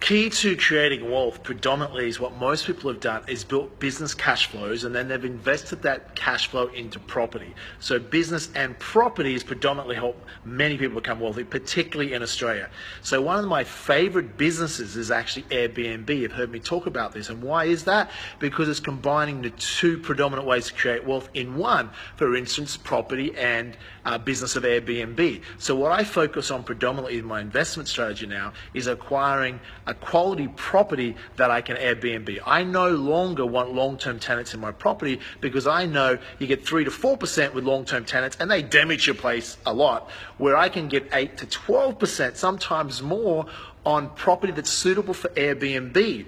Key to creating wealth predominantly is what most people have done is built business cash flows, and then they've invested that cash flow into property. So business and property has predominantly helped many people become wealthy, particularly in Australia. So one of my favorite businesses is actually Airbnb. You've heard me talk about this. And why is that? Because it's combining the two predominant ways to create wealth in one, for instance, property and business of Airbnb. So what I focus on predominantly in my investment strategy now is acquiring a quality property that I can Airbnb. I no longer want long-term tenants in my property because I know you get 3 to 4% with long-term tenants and they damage your place a lot, where I can get 8 to 12%, sometimes more, on property that's suitable for Airbnb.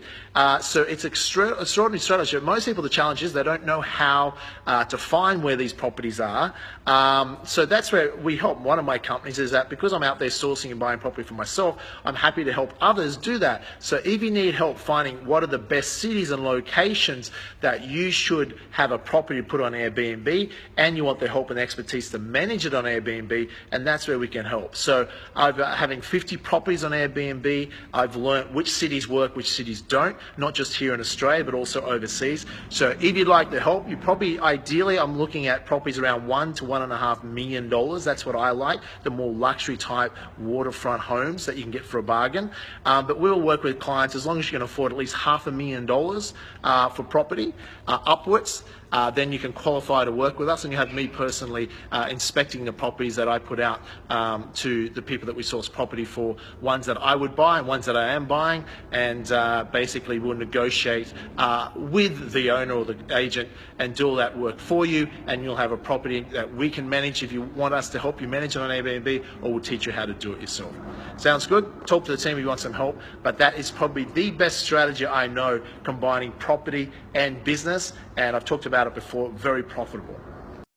So it's extraordinary strategy. Most people, the challenge is they don't know how to find where these properties are. So that's where we help. One of my companies is that because I'm out there sourcing and buying property for myself, I'm happy to help others do that. So if you need help finding what are the best cities and locations that you should have a property put on Airbnb, and you want the help and expertise to manage it on Airbnb, and that's where we can help. So having 50 properties on Airbnb, I've learned which cities work, which cities don't, not just here in Australia, but also overseas. So if you'd like the help, you probably, ideally, I'm looking at properties around $1 to $1.5 million. That's what I like, the more luxury type waterfront homes that you can get for a bargain. But we'll work with clients as long as you can afford at least $500,000 for property upwards. Then you can qualify to work with us, and you have me personally inspecting the properties that I put out to the people that we source property for, ones that I would buy and ones that I am buying, and basically we'll negotiate with the owner or the agent and do all that work for you, and you'll have a property that we can manage if you want us to help you manage it on Airbnb, or we'll teach you how to do it yourself. Sounds good? Talk to the team if you want some help, but that is probably the best strategy I know, combining property and business, and I've talked about it before, very profitable.